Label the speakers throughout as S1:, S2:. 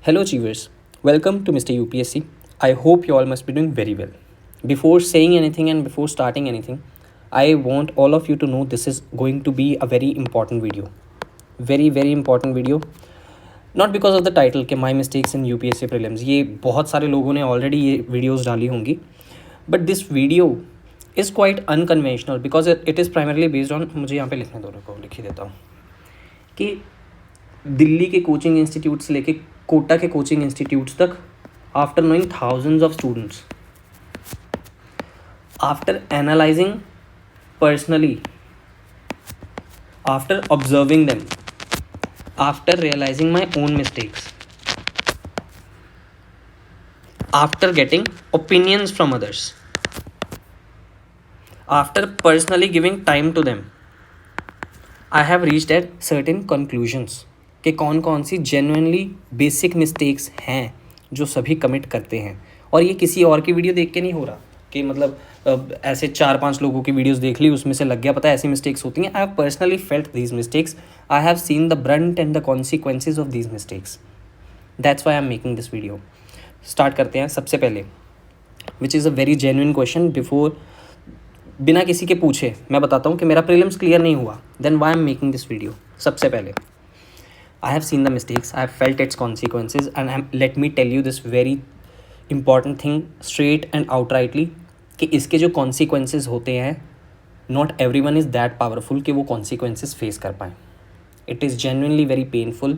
S1: Hello, Achievers. Welcome to Mr. UPSC. I hope you all must be doing very well. Before saying anything and before starting anything, I want all of you to know this is going to be a very important video. Very, very important video. Not because of the title कि My Mistakes in UPSC Prelims. ये बहुत सारे लोगों ने already ये videos डाली होंगी. But this video is quite unconventional because it is primarily based on, मुझे यहाँ पे लिखने दो, रुको लिख ही देता हूँ, कि दिल्ली के कोचिंग इंस्टीट्यूट से लेके कोटा के कोचिंग इंस्टीट्यूट्स तक, after knowing thousands of students, after analysing personally, after observing them, after realising my own mistakes, after getting opinions from others, after personally giving time to them, I have reached at certain conclusions कि कौन कौन सी genuinely basic mistakes हैं जो सभी commit करते हैं. और ये किसी और की वीडियो देख के नहीं हो रहा कि मतलब ऐसे 4-5 लोगों की वीडियोस देख ली उसमें से लग गया पता है ऐसी मिस्टेक्स होती हैं. I have personally felt these mistakes. I have seen the Brunt and the consequences of these mistakes. That's why I am making this video. Start करते हैं. सबसे पहले which is a very genuine question, before बिना किसी के पूछे मैं बताता हूँ कि मेरा प्रीलिम्स क्लियर नहीं हुआ. Then why I am making this video. सबसे पहले I have seen the mistakes, I have felt its consequences, and let me tell you this very important thing straight and outrightly कि इसके जो consequences होते हैं, not everyone is that powerful कि वो consequences face कर पाएँ. It is genuinely very painful.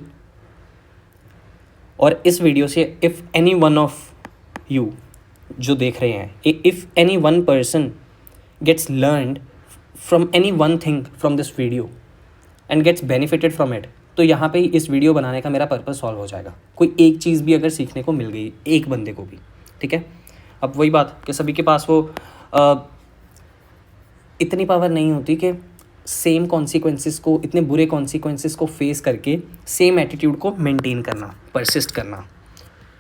S1: और इस वीडियो से if any one of you जो देख रहे हैं, if any one person gets learned from any one thing from this video and gets benefited from it, तो यहाँ पे इस वीडियो बनाने का मेरा पर्पस सॉल्व हो जाएगा. कोई एक चीज़ भी अगर सीखने को मिल गई एक बंदे को भी, ठीक है. अब वही बात कि सभी के पास वो इतनी पावर नहीं होती कि सेम कॉन्सिक्वेंसेस को, इतने बुरे कॉन्सिक्वेंसेस को फेस करके सेम एटीट्यूड को मेंटेन करना, परसिस्ट करना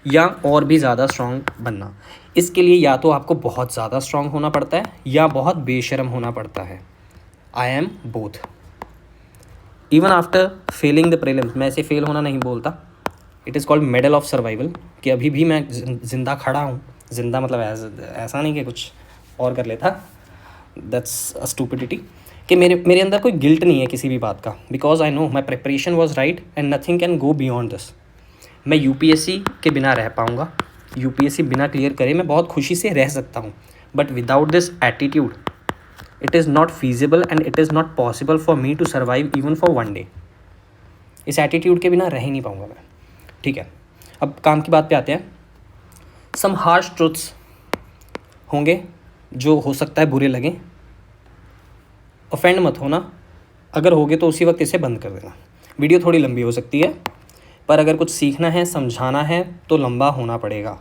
S1: या और भी ज़्यादा स्ट्रॉन्ग बनना. इसके लिए या तो आपको बहुत ज़्यादा स्ट्रॉन्ग होना पड़ता है या बहुत बेशरम होना पड़ता है. I am both. Even after failing the prelims, मैं ऐसे फेल होना नहीं बोलता, it is called medal of survival, कि अभी भी मैं ज़िंदा खड़ा हूँ. ज़िंदा मतलब ऐसा नहीं कि कुछ और कर लेता, दैट्स अ स्टूपिडिटी. कि मेरे अंदर कोई गिल्ट नहीं है किसी भी बात का, because I know my preparation was right and nothing can go beyond this. मैं यूपीएससी के बिना रह पाऊँगा, यूपीएससी बिना क्लियर करे मैं बहुत खुशी से रह सकता हूँ, but without this attitude it is not feasible and it is not possible for me to survive even for one day. इस एटीट्यूड के बिना रह ही नहीं पाऊँगा मैं, ठीक है. अब काम की बात पे आते हैं. सम हार्श ट्रुथ्स होंगे जो हो सकता है बुरे लगें. ऑफेंड मत होना, अगर होगे तो उसी वक्त इसे बंद कर देना. वीडियो थोड़ी लंबी हो सकती है, पर अगर कुछ सीखना है, समझाना है तो लंबा होना पड़ेगा,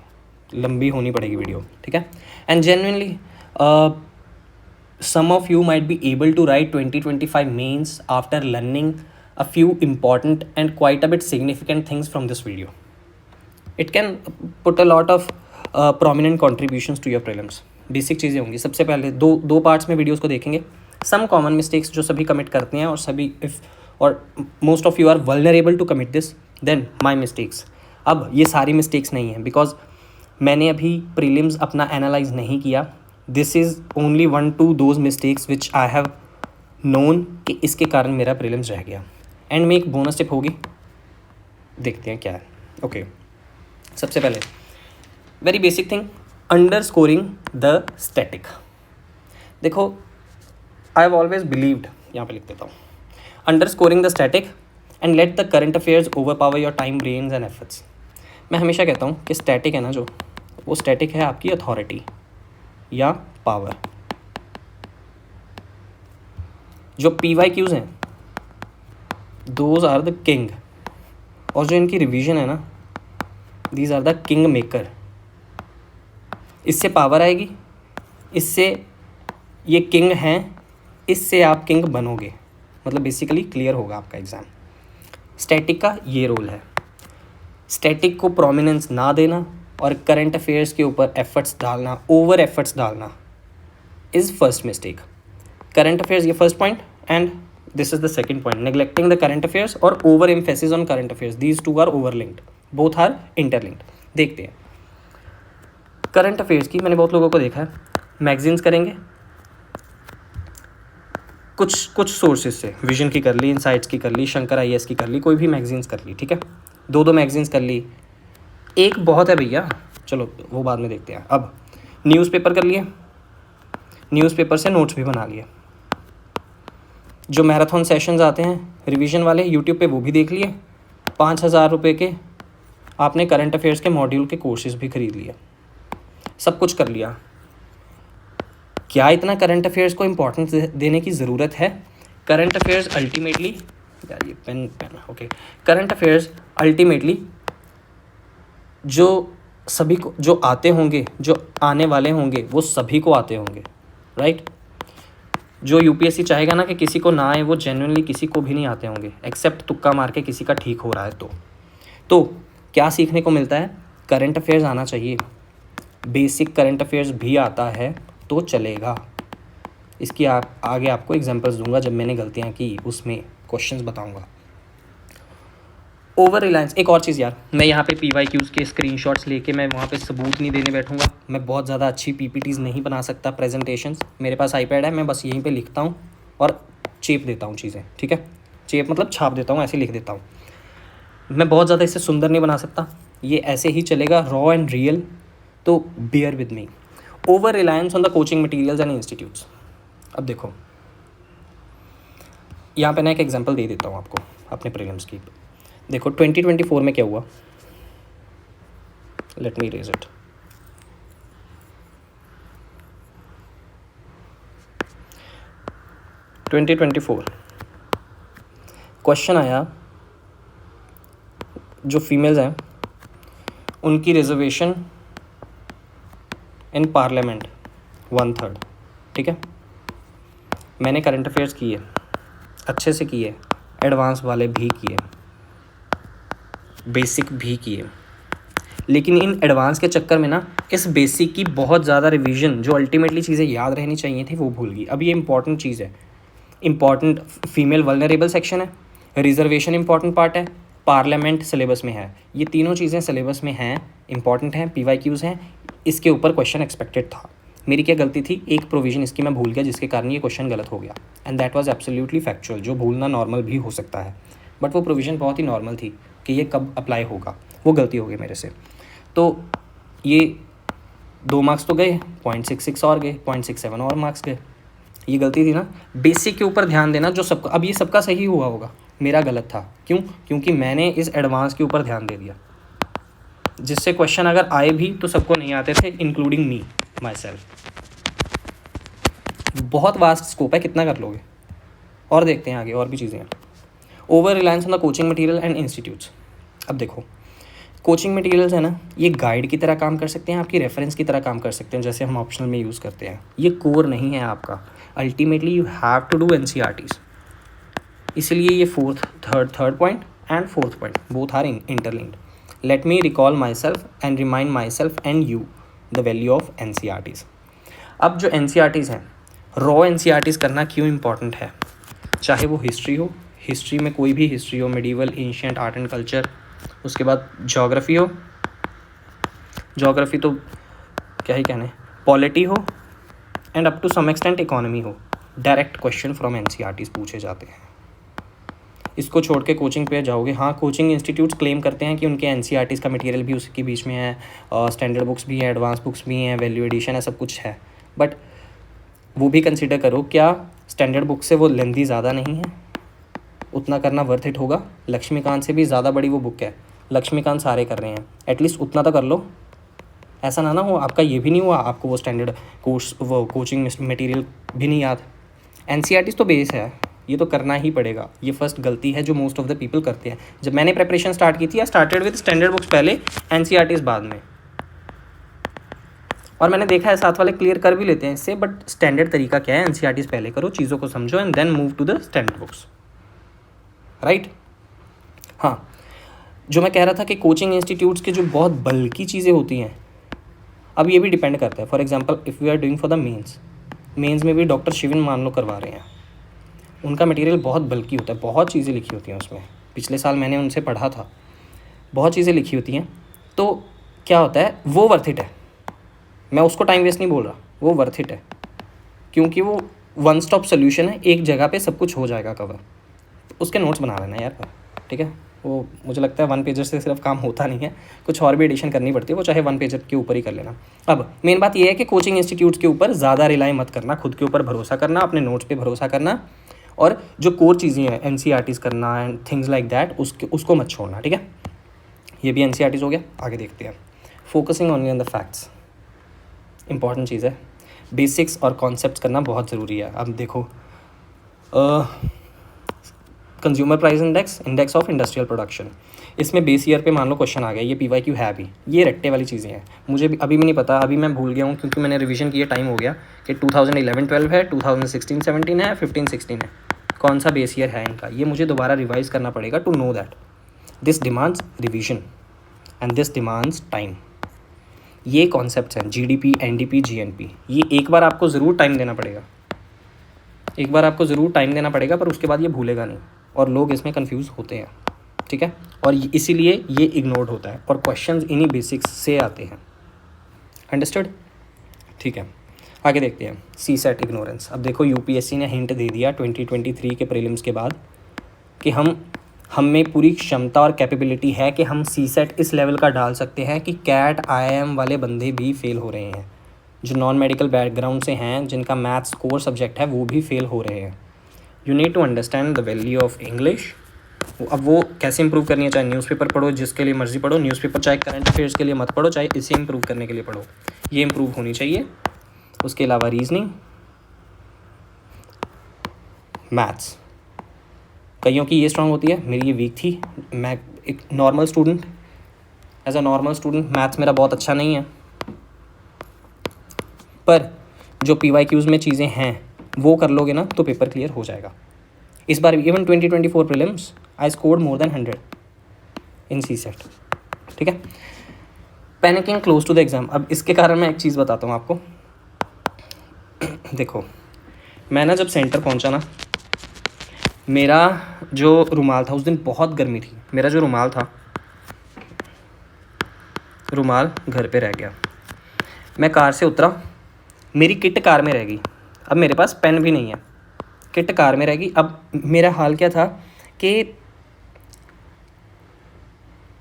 S1: लंबी होनी पड़ेगी वीडियो, ठीक है. And genuinely some of you might be able to write 2025 mains after learning a few important and quite a bit significant things from this video. It can put a lot of prominent contributions to your prelims. Basic चीज़ें होंगी. सबसे पहले दो parts में videos को देखेंगे. Some common mistakes जो सभी कमिट करते हैं और सभी और most of you are vulnerable to commit this. Then my mistakes. अब ये सारी मिस्टेक्स नहीं हैं बिकॉज मैंने अभी प्रीलिम्स अपना एनालाइज नहीं किया. This is only 1-2 those mistakes which I have known कि इसके कारण मेरा प्रीलिम्स रह गया. एंड में एक बोनस टिप होगी, देखते हैं क्या है. ओके, सबसे पहले very basic thing, under scoring the static. देखो, आई हैव ऑलवेज बिलीव्ड, यहाँ पे लिख देता हूँ, under scoring the static and let the current affairs over power your time, brains and efforts. मैं हमेशा कहता हूँ कि स्टैटिक है ना, जो वो स्टैटिक है आपकी अथॉरिटी या पावर. जो PYQs हैं दोज आर द किंग, और जो इनकी रिवीजन है ना, these are the king maker. इससे पावर आएगी, इससे ये किंग हैं, इससे आप किंग बनोगे, मतलब बेसिकली क्लियर होगा आपका एग्ज़ाम. स्टैटिक का ये रोल है. स्टैटिक को प्रोमिनेंस ना देना और करंट अफेयर्स के ऊपर एफर्ट्स डालना, ओवर एफर्ट्स डालना is first mistake. Current affairs ये first point and this is the second point, neglecting the current affairs और over emphasis on current affairs. These two are over linked. Both are interlinked. देखते हैं current affairs की, मैंने बहुत लोगों को देखा है मैगजीन्स करेंगे, कुछ सोर्सेज से, विजन की कर ली, इनसाइट्स की कर ली, शंकर आईएएस की कर ली, कोई भी मैगजीन्स कर ली, ठीक है, दो मैगजीन्स कर ली, एक बहुत है भैया, चलो वो बाद में देखते हैं। अब न्यूज़पेपर कर लिए, न्यूज़पेपर से नोट्स भी बना लिए, जो मैराथन सेशंस आते हैं रिवीजन वाले यूट्यूब पे वो भी देख लिए, 5,000 रुपये के आपने करंट अफेयर्स के मॉड्यूल के कोर्सेज भी खरीद लिए, सब कुछ कर लिया। क्या इतना करंट अफेयर्स को इम्पोर्टेंस देने की ज़रूरत है? करंट अफेयर्स अल्टीमेटली, यार ये pen okay, current affairs ultimately जो सभी को, जो आते होंगे, जो आने वाले होंगे, वो सभी को आते होंगे, राइट। जो यूपीएससी चाहेगा ना कि किसी को ना आए, वो जेन्युइनली किसी को भी नहीं आते होंगे, एक्सेप्ट तुक्का मार के किसी का ठीक हो रहा है तो क्या सीखने को मिलता है? करंट अफेयर्स आना चाहिए, बेसिक करंट अफेयर्स भी आता है तो चलेगा। इसकी आगे आपको एग्जांपल्स दूंगा, जब मैंने गलतियां की उसमें क्वेश्चंस बताऊंगा। ओवर रिलायंस, एक और चीज़ यार, मैं यहाँ पे PYQs के स्क्रीनशॉट्स लेके मैं वहाँ पे सबूत नहीं देने बैठूंगा। मैं बहुत ज़्यादा अच्छी PPTs नहीं बना सकता, प्रेजेंटेशंस। मेरे पास iPad है, मैं बस यहीं पे लिखता हूँ और चेप देता हूँ चीज़ें, ठीक है, चेप मतलब छाप देता हूँ, ऐसे लिख देता हूँ। मैं बहुत ज़्यादा इसे सुंदर नहीं बना सकता, ये ऐसे ही चलेगा, रॉ एंड रियल, तो bear with me. Over reliance on the coaching materials and institutes. अब देखो यहाँ पे ना एक एग्जांपल दे देता हूँ आपको अपने प्रीलिम्स की। देखो 2024 में क्या हुआ, let me raise it. Question आया, जो फीमेल्स हैं उनकी रिजर्वेशन इन पार्लियामेंट 1/3, ठीक है। मैंने करंट अफेयर्स किए, अच्छे से किए, एडवांस वाले भी किए, बेसिक भी किए, लेकिन इन एडवांस के चक्कर में ना इस बेसिक की बहुत ज़्यादा रिवीजन, जो अल्टीमेटली चीज़ें याद रहनी चाहिए थी, वो भूल गई। अब ये इंपॉर्टेंट चीज़ है, इंपॉर्टेंट फीमेल वल्नरेबल सेक्शन है, रिजर्वेशन इंपॉर्टेंट पार्ट है, पार्लियामेंट सिलेबस में है, ये तीनों चीज़ें सिलेबस में हैं, इंपॉर्टेंट हैं, PYQs हैं, इसके ऊपर क्वेश्चन एक्सपेक्टेड था। मेरी क्या गलती थी? एक प्रोविज़न इसकी मैं भूल गया, जिसके कारण ये क्वेश्चन गलत हो गया, and that was absolutely factual. जो भूलना नॉर्मल भी हो सकता है, बट वो प्रोविज़न बहुत ही नॉर्मल थी कि ये कब अप्लाई होगा, वो गलती हो गई मेरे से। तो ये 2 मार्क्स तो गए, 0.66 और गए, 0.67 और मार्क्स गए, ये गलती थी ना। बेसिक के ऊपर ध्यान देना, जो सबका, अब ये सबका सही हुआ होगा, मेरा गलत था। क्यों? क्योंकि मैंने इस एडवांस के ऊपर ध्यान दे दिया, जिससे क्वेश्चन अगर आए भी तो सबको नहीं आते थे, इंक्लूडिंग मी माई सेल्फ। बहुत वास्ट स्कोप है, कितना कर लोगे? और देखते हैं आगे और भी चीज़ें हैं। Over reliance on the coaching material and institutes. अब देखो कोचिंग मटेरियल्स है ना, ये गाइड की तरह काम कर सकते हैं, आपकी रेफरेंस की तरह काम कर सकते हैं, जैसे हम ऑप्शनल में यूज़ करते हैं। ये कोर नहीं है आपका, ultimately you have to do NCERTs। इसलिए ये third point and fourth point both are interlinked. Let me recall myself and remind myself and you the value of NCERTs। अब जो NCERTs हैं, raw NCERTs करना क्यों important है? चाहे वो हिस्ट्री हो, हिस्ट्री में कोई भी हिस्ट्री हो, medieval, ancient, art and culture, उसके बाद ज्योग्राफी हो, ज्योग्राफी तो क्या ही कहने, पॉलिटी हो, and up to some extent economy हो, डायरेक्ट क्वेश्चन फ्रॉम NCERTs पूछे जाते हैं। इसको छोड़ के कोचिंग पे जाओगे, हाँ कोचिंग इंस्टीट्यूट्स क्लेम करते हैं कि उनके NCERTs का मटेरियल भी उसके बीच में है, स्टैंडर्ड बुक्स भी हैं, एडवांस बुक्स भी हैं, वैल्यू एडिशन है, सब कुछ है, बट वो भी कंसिडर करो, क्या स्टैंडर्ड बुक से वो लेंथी ज़्यादा नहीं है? उतना करना वर्थ इट होगा? लक्ष्मीकांत से भी ज़्यादा बड़ी वो बुक है, लक्ष्मीकांत सारे कर रहे हैं, एटलीस्ट उतना तो कर लो। ऐसा ना हो आपका ये भी नहीं हुआ, आपको वो स्टैंडर्ड कोर्स, वो कोचिंग मटेरियल भी नहीं याद। NCERTs तो बेस है, ये तो करना ही पड़ेगा। ये फर्स्ट गलती है जो मोस्ट ऑफ द पीपल करते हैं। जब मैंने प्रिपरेशन स्टार्ट की थी, I started with standard books पहले, NCERTs बाद में, और मैंने देखा है साथ वाले क्लियर कर भी लेते हैं इससे, बट स्टैंडर्ड तरीका क्या है? NCERTs पहले करो, चीज़ों को समझो, and then move to the standard books, right. हाँ, जो मैं कह रहा था कि कोचिंग इंस्टीट्यूट्स के जो बहुत बल्कि चीज़ें होती हैं, अब ये भी डिपेंड करता है। For example if we are doing for the mains में भी डॉक्टर शिविन मान लो करवा रहे हैं, उनका मटेरियल बहुत बल्कि होता है, बहुत चीज़ें लिखी होती हैं उसमें। पिछले साल मैंने उनसे पढ़ा था, बहुत चीज़ें लिखी होती हैं, तो क्या होता है वो वर्थ इट है। मैं उसको टाइम वेस्ट नहीं बोल रहा, वो वर्थ इट है, क्योंकि वो वन स्टॉप सोल्यूशन है, एक जगह पे सब कुछ हो जाएगा कवर। उसके नोट्स बना लेना यार, ठीक है। वो मुझे लगता है 1 पेजर से सिर्फ काम होता नहीं है, कुछ और भी एडिशन करनी पड़ती है, वो चाहे 1 पेजर के ऊपर ही कर लेना। अब मेन बात ये है कि कोचिंग इंस्टीट्यूट्स के ऊपर ज़्यादा रिलाई मत करना, खुद के ऊपर भरोसा करना, अपने नोट्स पे भरोसा करना, और जो कोर चीज़ें हैं NCERTs करना एंड थिंग्स लाइक दैट, उसको मत छोड़ना, ठीक है। ये भी NCERTs हो गया। आगे देखते हैं। Focusing only on the facts, important चीज़ है। बेसिक्स और कॉन्सेप्ट्स करना बहुत ज़रूरी है। अब देखो, consumer price index, index of industrial production, इसमें बेस ईयर पे मान लो क्वेश्चन आ गया, ये PYQ है भी, ये रट्टे वाली चीज़ें हैं। मुझे भी अभी भी नहीं पता, अभी मैं भूल गया हूँ क्योंकि मैंने रिवीजन किया, टाइम हो गया, कि 2011-12 है, 2016-17 है, 15-16 है, कौन सा बेस ईयर है इनका, ये मुझे दोबारा रिवाइज करना पड़ेगा to know that. This demands revision and this demands time. ये कॉन्सेप्ट्स हैं GDP, NDP, GNP, ये एक बार आपको ज़रूर टाइम देना पड़ेगा, एक बार आपको ज़रूर टाइम देना पड़ेगा, पर उसके बाद ये भूलेगा नहीं, और लोग इसमें कंफ्यूज होते हैं, ठीक है। और इसीलिए ये इग्नोर्ड होता है, और क्वेश्चंस इन्हीं बेसिक्स से आते हैं। अंडरस्टूड, ठीक है। आगे देखते हैं। CSET ignorance. अब देखो, UPSC ने हिंट दे दिया 2023 के प्रीलिम्स के बाद कि हम में पूरी क्षमता और कैपेबिलिटी है कि हम CSET इस लेवल का डाल सकते हैं कि CAT IIM वाले बंदे भी फेल हो रहे हैं, जो नॉन मेडिकल बैकग्राउंड से हैं, जिनका मैथ्स कोर सब्जेक्ट है, वो भी फेल हो रहे हैं। You need to understand the value of English. अब वो कैसे इंप्रूव करनी है, चाहे न्यूज़पेपर पढ़ो, जिसके लिए मर्जी पढ़ो, न्यूज़पेपर चाहे करंट अफेयर्स के लिए मत पढ़ो, चाहे इसे इंप्रूव करने के लिए पढ़ो, ये इंप्रूव होनी चाहिए। उसके अलावा रीजनिंग, मैथ्स, कईयों की ये स्ट्रांग होती है, मेरी ये वीक थी। मैं एक normal student, as a normal student maths मेरा बहुत अच्छा नहीं है, पर जो PYQs में चीज़ें हैं वो कर लोगे ना तो पेपर क्लियर हो जाएगा। इस बार even 2024 prelims I scored more than 100 in CSET, ठीक है। Panicking close to the exam. अब इसके कारण मैं एक चीज़ बताता हूँ आपको। देखो, मैं ना जब सेंटर पहुँचा ना, मेरा जो रुमाल था, उस दिन बहुत गर्मी थी, मेरा जो रुमाल था, रुमाल घर पे रह गया। मैं कार से उतरा, मेरी किट कार में रह गई। अब मेरे पास पेन भी नहीं है, किट कार में रह गई। अब मेरा हाल क्या था कि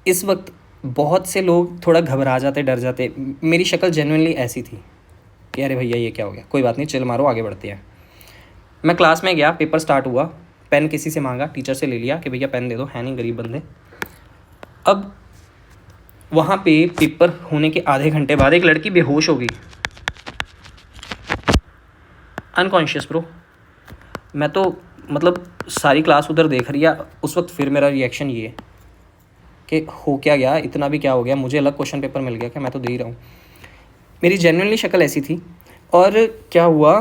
S1: इस वक्त बहुत से लोग थोड़ा घबरा जाते, डर जाते। मेरी शक्ल जेन्युइनली ऐसी थी कि अरे भैया ये क्या हो गया, कोई बात नहीं, चिल मारो, आगे बढ़ते हैं। मैं क्लास में गया, पेपर स्टार्ट हुआ, पेन किसी से मांगा, टीचर से ले लिया कि भैया पेन दे दो, है नहीं गरीब बंदे। अब वहाँ पे पेपर होने के आधे घंटे बाद एक लड़की बेहोश हो गई, अनकॉन्शियस ब्रो। मैं तो मतलब सारी क्लास उधर देख रही है उस वक्त। फिर मेरा रिएक्शन ये कि हो क्या गया, इतना भी क्या हो गया, मुझे अलग क्वेश्चन पेपर मिल गया क्या, मैं तो दे ही रहा हूँ। मेरी जेन्युइनली शक्ल ऐसी थी। और क्या हुआ,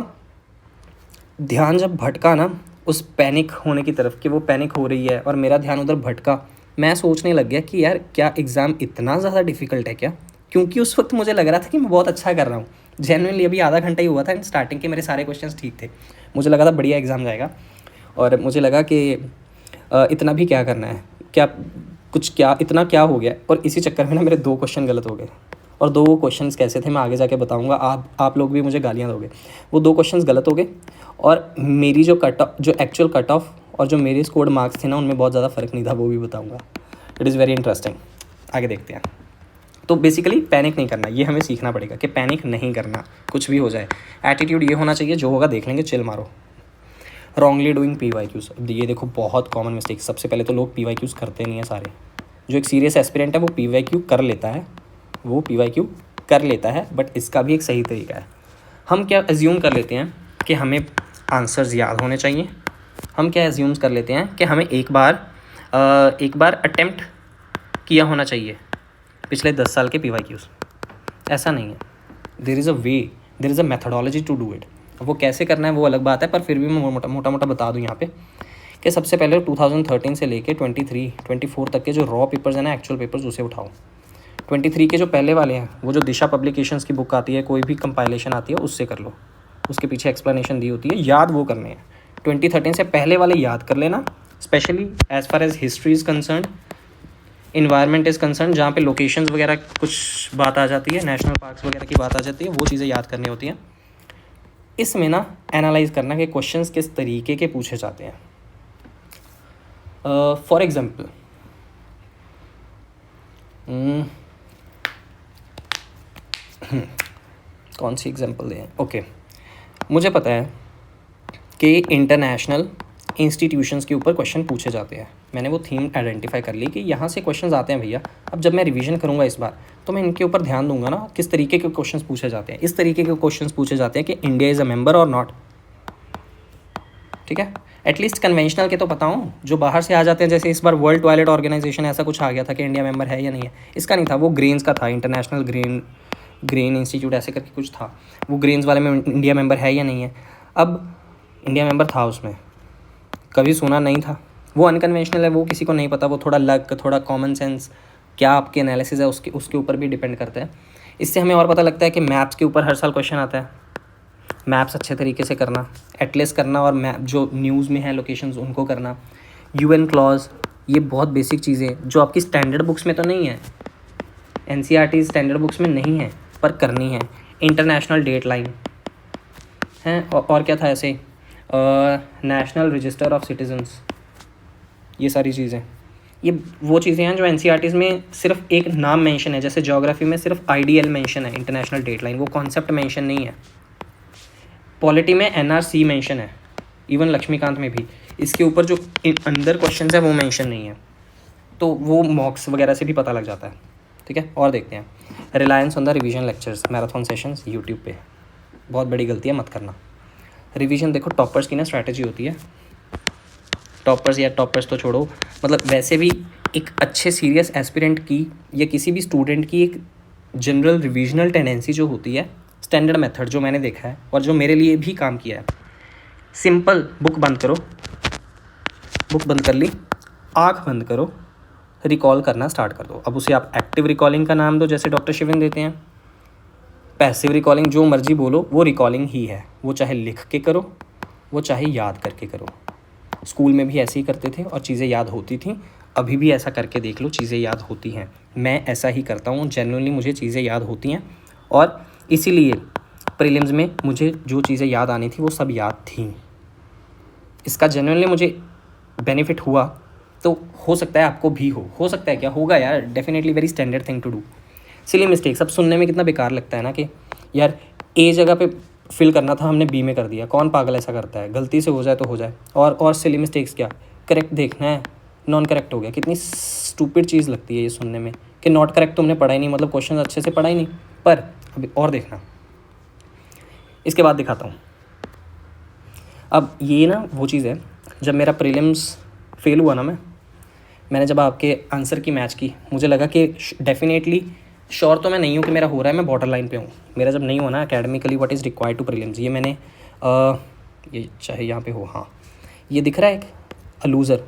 S1: ध्यान जब भटका ना उस पैनिक होने की तरफ कि वो पैनिक हो रही है, और मेरा ध्यान उधर भटका, मैं सोचने लग गया कि यार क्या एग्ज़ाम इतना ज़्यादा डिफ़िकल्ट है क्या, क्योंकि उस वक्त मुझे लग रहा था कि मैं बहुत अच्छा कर रहा हूँ। जेन्युइनली अभी आधा घंटा ही हुआ था, स्टार्टिंग के मेरे सारे क्वेश्चंस ठीक थे, मुझे लगा था बढ़िया एग्ज़ाम जाएगा, और मुझे लगा कि इतना भी क्या करना है, क्या इतना क्या हो गया। और इसी चक्कर में ना मेरे 2 क्वेश्चन गलत हो गए, और 2 क्वेश्चंस कैसे थे मैं आगे जाके बताऊंगा, आप लोग भी मुझे गालियाँ दोगे। वो 2 क्वेश्चंस गलत हो गए, और मेरी जो एक्चुअल कट ऑफ और जो मेरे स्कोर्ड मार्क्स थे ना, उनमें बहुत ज़्यादा फ़र्क नहीं था, वो भी बताऊँगा। It is very interesting. आगे देखते हैं। तो बेसिकली पैनिक नहीं करना, ये हमें सीखना पड़ेगा कि पैनिक नहीं करना, कुछ भी हो जाए। एटीट्यूड ये होना चाहिए, जो होगा देख लेंगे, चिल मारो। Wrongly doing PYQs। अब ये देखो बहुत कॉमन मिस्टेक। सबसे पहले तो लोग PYQs करते नहीं हैं सारे। जो एक सीरियस एस्पिरेंट है वो PYQ कर लेता है, बट इसका भी एक सही तरीका है। हम क्या एज्यूम कर लेते हैं कि हमें आंसर्स याद होने चाहिए। हम क्या एज्यूम कर लेते हैं कि हमें एक बार अटेम्प्ट किया होना चाहिए पिछले 10 साल के PYQs। ऐसा नहीं है। There is a way, there is a methodology to do it. वो कैसे करना है वो अलग बात है, पर फिर भी मैं मोटा मोटा बता दूं यहाँ पे कि सबसे पहले 2013 से लेके 23-24 तक के जो रॉ पेपर्स हैं ना, एक्चुअल पेपर्स, उसे उठाओ। 23 के जो पहले वाले हैं, वो जो दिशा पब्लिकेशंस की बुक आती है, कोई भी कंपाइलेशन आती है, उससे कर लो। उसके पीछे एक्सप्लेनेशन दी होती है, याद वो करने हैं। 2013 से पहले वाले याद कर लेना, specially as far as history is concern. Environment is concern, जहाँ पे लोकेशंस वगैरह कुछ बात आ जाती है, नेशनल पार्क्स वगैरह की बात आ जाती है, वो चीज़ें याद करनी होती हैं। इसमें ना एनालाइज करना कि क्वेश्चंस किस तरीके के पूछे जाते हैं। फॉर एग्जांपल कौन सी एग्जांपल दें? ओके, मुझे पता है कि इंटरनेशनल इंस्टीट्यूशंस के ऊपर क्वेश्चन पूछे जाते हैं। मैंने वो थीम आइडेंटिफाई कर ली कि यहाँ से क्वेश्चंस आते हैं भैया। अब जब मैं रिवीजन करूँगा इस बार, तो मैं इनके ऊपर ध्यान दूंगा ना, किस तरीके के क्वेश्चंस पूछे जाते हैं। इस तरीके के क्वेश्चंस पूछे जाते हैं कि इंडिया इज़ अ मेंबर और नॉट। ठीक है, एटलीस्ट कन्वेंशनल के तो पता हूँ। जो बाहर से आ जाते हैं, जैसे इस बार वर्ल्ड टॉयलेट ऑर्गेनाइजेशन ऐसा कुछ आ गया था कि इंडिया मेंबर है या नहीं है, इसका नहीं था, वो ग्रेन्स का था, इंटरनेशनल ग्रेन इंस्टीट्यूट ऐसे करके कुछ था। वो ग्रेन्स वाले में इंडिया मेंबर है या नहीं है। अब इंडिया मेंबर था, उसमें कभी सुना नहीं था, वो अनकन्वेंशनल है, वो किसी को नहीं पता, वो थोड़ा लक, थोड़ा कॉमन सेंस, क्या आपके एनालिसिस है उसके ऊपर भी डिपेंड करता है। इससे हमें और पता लगता है कि मैप्स के ऊपर हर साल क्वेश्चन आता है। मैप्स अच्छे तरीके से करना, एटलेस करना, और मैप जो न्यूज़ में है लोकेशंस उनको करना, यूएन क्लॉज, ये बहुत बेसिक चीज़ें जो आपकी स्टैंडर्ड बुक्स में तो नहीं है, एनसीईआरटी स्टैंडर्ड बुक्स में नहीं है, पर करनी है। इंटरनेशनल डेट लाइन है, और क्या था ऐसे, नेशनल रजिस्टर ऑफ सिटीजन्स, ये सारी चीज़ें, ये वो चीज़ें हैं जो एनसीईआरटीज़ में सिर्फ एक नाम मेंशन है। जैसे ज्योग्राफी में सिर्फ आईडीएल मेंशन है, इंटरनेशनल डेट लाइन, वो कॉन्सेप्ट मेंशन नहीं है। पॉलिटी में एनआरसी मेंशन है, इवन लक्ष्मीकांत में भी। इसके ऊपर जो अंदर क्वेश्चन है वो मेंशन नहीं है, तो वो मॉक्स वगैरह से भी पता लग जाता है। ठीक है, और देखते हैं Reliance on the revision lectures, marathon sessions YouTube पे। बहुत बड़ी गलती है, मत करना। रिवीजन देखो, टॉपर्स की ना स्ट्रैटेजी होती है, टॉपर्स या टॉपर्स तो छोड़ो, मतलब वैसे भी एक अच्छे सीरियस एस्पिरेंट की या किसी भी स्टूडेंट की एक जनरल रिविजनल टेंडेंसी जो होती है, स्टैंडर्ड मेथड जो मैंने देखा है और जो मेरे लिए भी काम किया है, सिंपल, बुक बंद करो, बुक बंद कर ली, आँख बंद करो, रिकॉल करना स्टार्ट कर दो। अब उसे आप एक्टिव रिकॉलिंग का नाम दो, जैसे डॉक्टर शिवन देते हैं, पैसिव रिकॉलिंग, जो मर्जी बोलो, वो रिकॉलिंग ही है। वो चाहे लिख के करो, वो चाहे याद करके करो। स्कूल में भी ऐसे ही करते थे और चीज़ें याद होती थी। अभी भी ऐसा करके देख लो, चीज़ें याद होती हैं। मैं ऐसा ही करता हूँ, जेन्युइनली मुझे चीज़ें याद होती हैं, और इसीलिए प्रीलिम्स में मुझे जो चीज़ें याद आनी थी वो सब याद थी। इसका जेन्युइनली मुझे बेनिफिट हुआ, तो हो सकता है आपको भी हो सकता है, क्या होगा यार, definitely very standard thing to do. Silly mistakes, अब सुनने में कितना बेकार लगता है ना कि यार ए जगह पे फिल करना था, हमने बी में कर दिया। कौन पागल ऐसा करता है? गलती से हो जाए तो हो जाए। और सिली मिस्टेक्स क्या, करेक्ट देखना है, नॉन करेक्ट हो गया। कितनी स्टूपिड चीज़ लगती है ये सुनने में कि नॉट करेक्ट तुमने पढ़ा ही नहीं, मतलब क्वेश्चन अच्छे से पढ़ा ही नहीं। पर अभी और देखना, इसके बाद दिखाता हूँ। अब ये ना वो चीज़ है, जब मेरा प्रीलिम्स फेल हुआ ना, मैंने जब आपके आंसर की मैच की, मुझे लगा कि डेफिनेटली श्योर तो मैं नहीं हूँ कि मेरा हो रहा है, मैं बॉर्डर लाइन पे हूँ। मेरा जब नहीं हुआ ना academically what is required to prelims, ये मैंने ये चाहे यहाँ पे हो, हाँ ये दिख रहा है एक अलूज़र,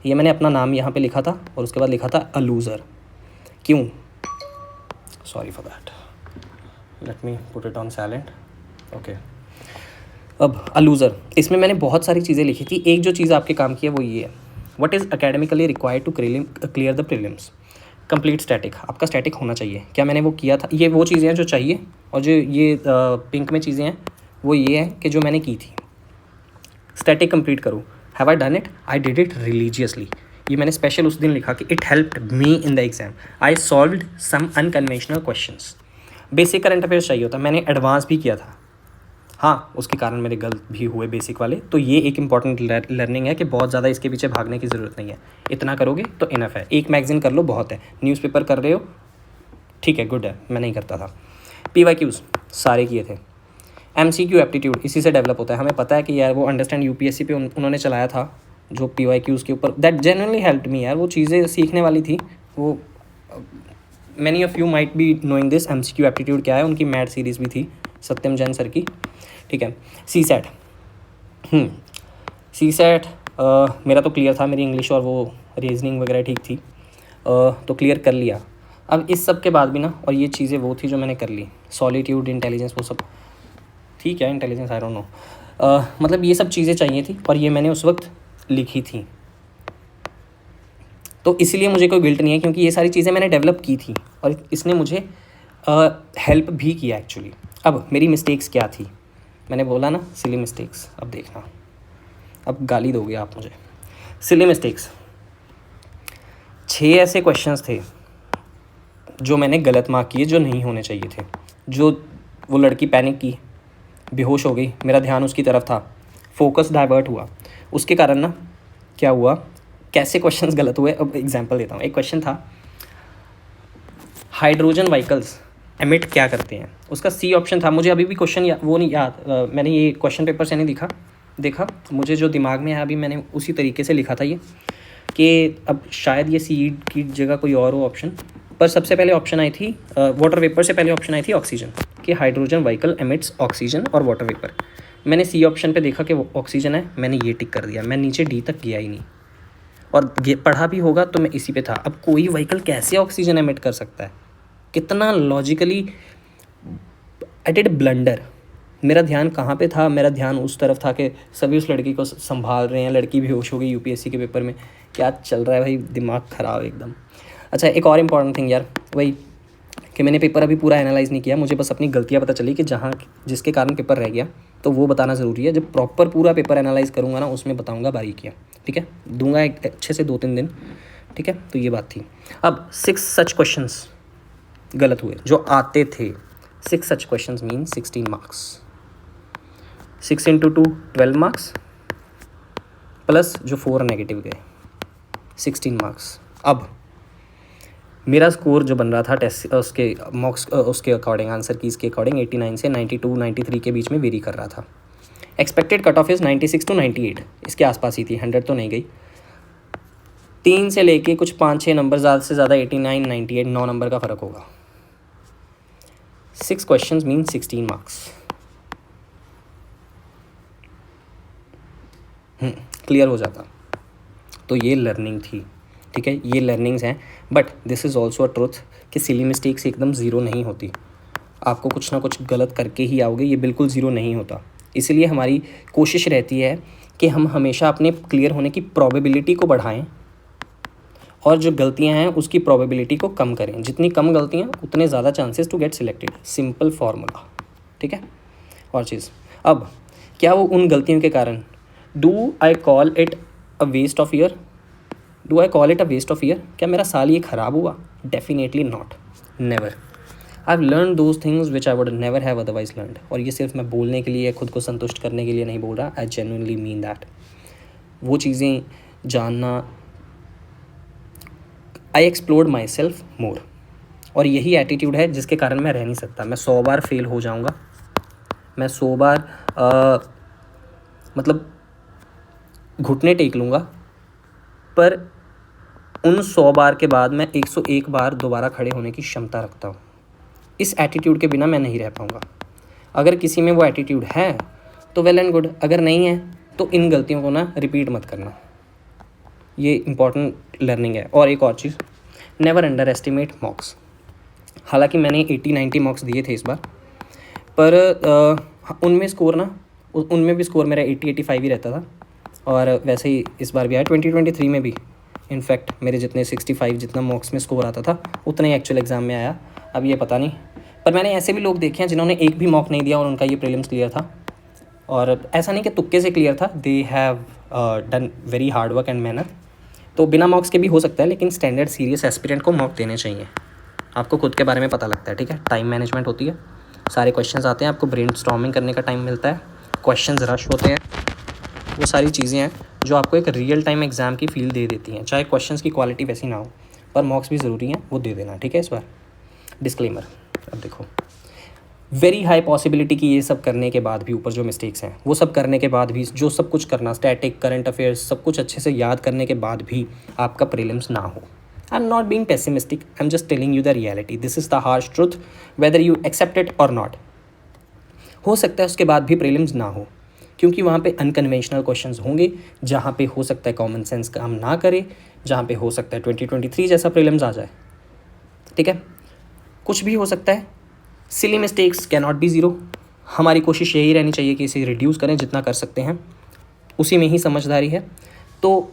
S1: ये मैंने अपना नाम यहाँ पे लिखा था और उसके बाद लिखा था अलूज़र। क्यों? Sorry for that, let me put it on silent. Okay, अब अलूज़र, इसमें मैंने बहुत सारी चीज़ें लिखी थी। एक जो चीज़ आपके काम की है वो ये है, what is academically required to clear the prelims. Complete static, आपका स्टैटिक होना चाहिए। क्या मैंने वो किया था? ये वो चीज़ें हैं जो चाहिए, और जो ये पिंक में चीज़ें हैं वो ये है कि जो मैंने की थी। स्टैटिक कंप्लीट करो। Have I done it? I did it religiously. ये मैंने स्पेशल उस दिन लिखा कि it helped me in the exam, I solved some unconventional questions. Basic current affairs चाहिए होता, मैंने एडवांस भी किया था, हाँ उसके कारण मेरे गलत भी हुए बेसिक वाले। तो ये एक इंपॉर्टेंट लर्निंग है कि बहुत ज़्यादा इसके पीछे भागने की ज़रूरत नहीं है, इतना करोगे तो इनफ है। एक मैगज़ीन कर लो, बहुत है। न्यूज़पेपर कर रहे हो, ठीक है, गुड है, मैं नहीं करता था। PYQs सारे किए थे। MCQ एप्टीट्यूड इसी से डेवलप होता है। हमें पता है कि यार वो अंडरस्टैंड UPSC पे उन्होंने चलाया था जो PYQs के ऊपर, दैट जेन्युइनली हेल्प्ड मी यार, वो चीज़ें सीखने वाली थी वो। Many of you might be knowing this. MCQ aptitude क्या है, उनकी मैट सीरीज़ भी थी सत्यम जैन सर की, ठीक है। CSAT, CSAT मेरा तो क्लियर था, मेरी इंग्लिश और वो रीजनिंग वगैरह ठीक थी, तो क्लियर कर लिया। अब इस सब के बाद भी ना, और ये चीज़ें वो थी जो मैंने कर ली, सॉलिट्यूड, इंटेलिजेंस, वो सब ठीक है, इंटेलिजेंस आई डोंट नो, मतलब ये सब चीज़ें चाहिए थी और ये मैंने उस वक्त लिखी थी। तो इसलिए मुझे कोई गिल्ट नहीं है, क्योंकि ये सारी चीज़ें मैंने डेवलप की थी और इसने मुझे हेल्प भी किया एक्चुअली। अब मेरी मिस्टेक्स क्या थी, मैंने बोला ना सिली मिस्टेक्स। अब देखना, अब गाली दोगे आप मुझे। सिली मिस्टेक्स 6 ऐसे क्वेश्चंस थे जो मैंने गलत मार्क किए, जो नहीं होने चाहिए थे। जो वो लड़की पैनिक की, बेहोश हो गई, मेरा ध्यान उसकी तरफ था, फोकस डाइवर्ट हुआ, उसके कारण ना क्या हुआ, कैसे क्वेश्चंस गलत हुए। अब एग्जांपल देता हूँ। एक क्वेश्चन था, हाइड्रोजन व्हीकल्स एमिट क्या करते हैं, उसका सी ऑप्शन था। मुझे अभी भी क्वेश्चन वो नहीं याद, मैंने ये क्वेश्चन पेपर से नहीं देखा, मुझे जो दिमाग में है अभी मैंने उसी तरीके से लिखा था ये, कि अब शायद ये सी की जगह कोई और हो ऑप्शन। पर सबसे पहले ऑप्शन आई थी वाटर वेपर से पहले ऑप्शन आई थी ऑक्सीजन, कि हाइड्रोजन व्हीकल एमिट्स ऑक्सीजन और वाटर वेपर। मैंने सी ऑप्शन पे देखा कि वो ऑक्सीजन है, मैंने ये टिक कर दिया, मैं नीचे डी तक गया ही नहीं, और पढ़ा भी होगा तो मैं इसी पे था। अब कोई व्हीकल कैसे ऑक्सीजन एमिट कर सकता है, कितना लॉजिकली आई डिड ब्लंडर। मेरा ध्यान कहाँ पे था, मेरा ध्यान उस तरफ था कि सभी उस लड़की को संभाल रहे हैं, लड़की बेहोश हो गई यूपीएससी के पेपर में। क्या चल रहा है भाई, दिमाग ख़राब एकदम। अच्छा, एक और इम्पॉर्टेंट थिंग यार, वही कि मैंने पेपर अभी पूरा एनालाइज़ नहीं किया, मुझे बस अपनी गलतियाँ पता चली कि जिसके कारण पेपर रह गया, तो वो बताना ज़रूरी है। जब प्रॉपर पूरा पेपर एनालाइज़ करूँगा ना, उसमें बताऊँगा बारीकियाँ, ठीक है, दूंगा एक अच्छे से 2-3 दिन, ठीक है। तो ये बात थी। अब 6 सच क्वेश्चंस गलत हुए जो आते थे। 6 सच questions mean 16 marks. 6 × 2 12 marks plus जो 4 नेगेटिव गए, 16 मार्क्स। अब मेरा स्कोर जो बन रहा था टेस्ट उसके मॉक्स उसके अकॉर्डिंग, आंसर कीज़ के अकॉर्डिंग 89 से 92 93 के बीच में वेरी कर रहा था। Expected cut off is 96 to 98, इसके आसपास ही थी, 100 तो नहीं गई। 3 से लेके कुछ 5-6 नंबर, ज़्यादा से ज़्यादा 89 98 9 नंबर का फ़र्क होगा। 6 क्वेश्चंस मीन 16 मार्क्स। क्लियर हो जाता। तो ये लर्निंग थी, ठीक है, ये लर्निंग्स हैं। But this is also a truth कि सिली मिस्टेक्स एकदम ज़ीरो नहीं होती, आपको कुछ ना कुछ गलत करके ही आओगे, ये बिल्कुल ज़ीरो नहीं होता। इसलिए हमारी कोशिश रहती है कि हम हमेशा अपने क्लियर होने की प्रोबेबिलिटी को बढ़ाएं और जो गलतियां हैं उसकी प्रोबेबिलिटी को कम करें। जितनी कम गलतियां उतने ज़्यादा chances to get selected, simple formula, ठीक है। और चीज़, अब क्या वो उन गलतियों के कारण, do I call it a waste of year, do I call it a waste of year, क्या मेरा साल ये ख़राब हुआ? Definitely not, never. I have learn those things which I would never have otherwise learned. और ये सिर्फ मैं बोलने के लिए, खुद को संतुष्ट करने के लिए नहीं बोल रहा, आई जेन्युइनली मीन दैट। वो चीज़ें जानना, आई एक्सप्लोर्ड माई सेल्फ मोर, और यही एटीट्यूड है जिसके कारण मैं रह नहीं सकता। मैं 100 बार फेल हो जाऊँगा, मैं 100 बार मतलब घुटने टेक लूँगा, पर उन 100 बार के बाद मैं 101 बार दोबारा खड़े होने की क्षमता रखता हूँ। इस एटीट्यूड के बिना मैं नहीं रह पाऊँगा। अगर किसी में वो एटीट्यूड है तो वेल एंड गुड, अगर नहीं है तो इन गलतियों को ना रिपीट मत करना। ये इंपॉर्टेंट लर्निंग है। और एक और चीज़, नेवर अंडर एस्टिमेट मॉक्स। हालांकि मैंने 80-90 मॉक्स दिए थे इस बार, पर उनमें स्कोर ना, उनमें भी स्कोर मेरा 80-85 ही रहता था। और वैसे ही इस बार भी आया 2023 में भी, इनफैक्ट मेरे जितने 65 जितना मॉक्स में स्कोर आता था उतना ही एक्चुअल एग्ज़ाम में आया। अब ये पता नहीं, पर मैंने ऐसे भी लोग देखे हैं जिन्होंने एक भी मॉक नहीं दिया और उनका ये प्रीलिम्स क्लियर था। और ऐसा नहीं कि तुक्के से क्लियर था, they have done very hard work and मेहनत। तो बिना मॉक्स के भी हो सकता है, लेकिन स्टैंडर्ड सीरियस एस्पिरेंट को मॉक देने चाहिए। आपको खुद के बारे में पता लगता है, ठीक है, टाइम मैनेजमेंट होती है, सारे क्वेश्चंस आते हैं, आपको ब्रेनस्टॉर्मिंग करने का टाइम मिलता है, क्वेश्चंस रश होते हैं, वो सारी चीज़ें हैं जो आपको एक रियल टाइम एग्ज़ाम की फील दे देती हैं। चाहे क्वेश्चंस की क्वालिटी वैसी ना हो, पर मॉक्स भी ज़रूरी हैं, वो दे देना, ठीक है। इस बार डिस्क्लेमर, अब देखो, वेरी हाई पॉसिबिलिटी की ये सब करने के बाद भी, ऊपर जो मिस्टेक्स हैं वो सब करने के बाद भी, जो सब कुछ करना, स्टैटिक, करंट अफेयर्स, सब कुछ अच्छे से याद करने के बाद भी आपका प्रीलिम्स ना हो। I am not being pessimistic, I am just telling you the reality, this is the harsh truth, whether you accept it और नॉट। हो सकता है उसके बाद भी प्रीलिम्स ना हो, क्योंकि वहाँ पे अनकन्वेंशनल क्वेश्चंस होंगे, जहाँ पे हो सकता है कॉमन सेंस काम ना करे, जहाँ पे हो सकता है 2023 जैसा प्रीलिम्स आ जाए, ठीक है, कुछ भी हो सकता है। Silly mistakes can not be zero. हमारी कोशिश यही रहनी चाहिए कि इसे रिड्यूस करें जितना कर सकते हैं, उसी में ही समझदारी है। तो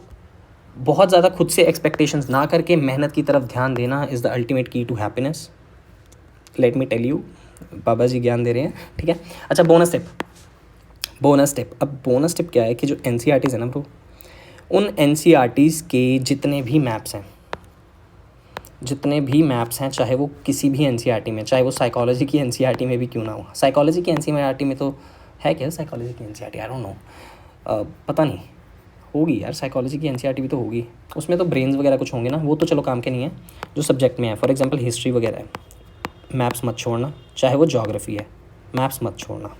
S1: बहुत ज़्यादा खुद से एक्सपेक्टेशंस ना करके मेहनत की तरफ ध्यान देना is the ultimate key to happiness, let me tell you, बाबा जी ज्ञान दे रहे हैं, ठीक है। अच्छा, बोनस टिप। अब बोनस टिप क्या है कि जो एन है ना ब्रो, उन एन के जितने भी मैप्स हैं, चाहे वो किसी भी एन में, चाहे वो साइकोलॉजी की एन में भी क्यों ना हो, साइकोलॉजी की एन में तो है क्या साइकोलॉजी की एन आई डोंट नो, पता नहीं, होगी यार साइकोलॉजी की एन भी तो होगी, उसमें तो ब्रेन्स वगैरह कुछ होंगे ना, वो तो चलो काम के नहीं है, जो सब्जेक्ट में है, फॉर एग्जांपल हिस्ट्री वगैरह है, मैप्स मत छोड़ना, चाहे वो ज्योग्राफी है, मैप्स मत छोड़ना।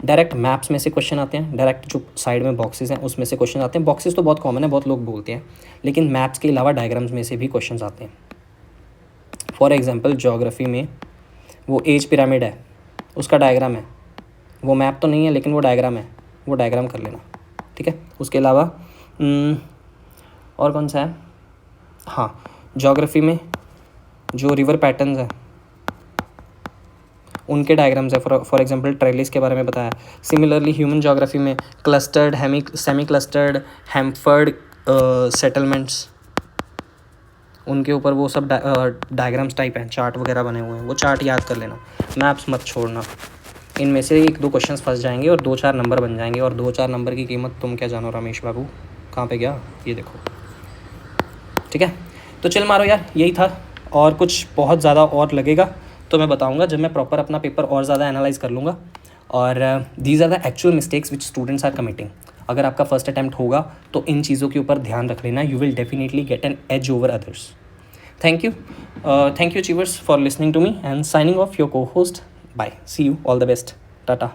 S1: डायरेक्ट मैप्स में से क्वेश्चन आते हैं, डायरेक्ट जो साइड में बॉक्सेस हैं उसमें से क्वेश्चन आते हैं, बॉक्सेस तो बहुत कॉमन है, बहुत लोग बोलते हैं, लेकिन मैप्स के अलावा डायग्राम्स में से भी क्वेश्चन आते हैं। फॉर एग्जांपल ज्योग्राफी में वो एज पिरामिड है, उसका डायग्राम है, वो मैप तो नहीं है लेकिन वो डायग्राम है, वो डायग्राम कर लेना, ठीक है। उसके अलावा और कौन सा है, हाँ, ज्योग्राफी में जो रिवर पैटर्न्स हैं उनके डायग्राम्स है, फॉर एग्जांपल ट्रेलिस के बारे में बताया। सिमिलरली ह्यूमन ज्योग्राफी में क्लस्टर्ड, सेमी क्लस्टर्ड, हैम्फर्ड सेटलमेंट्स, उनके ऊपर वो सब डायग्राम्स टाइप हैं, चार्ट वगैरह बने हुए हैं, वो चार्ट याद कर लेना। मैप्स मत छोड़ना, इनमें से 1-2 क्वेश्चंस फंस जाएंगे और 2-4 नंबर बन जाएंगे, और 2-4 नंबर की कीमत तुम क्या जानो रमेश बाबू, कहाँ पे गया ये देखो, ठीक है। तो चिल मारो यार, यही था, और कुछ बहुत ज़्यादा और लगेगा तो मैं बताऊंगा जब मैं प्रॉपर अपना पेपर और ज़्यादा एनालाइज कर लूँगा। और these are the actual mistakes which students are committing. अगर आपका फर्स्ट अटैम्प्ट होगा तो इन चीज़ों के ऊपर ध्यान रख लेना, you will definitely get an edge over others. Thank you achievers for listening to me, and signing off your co host, bye, see you, all the best, Tata.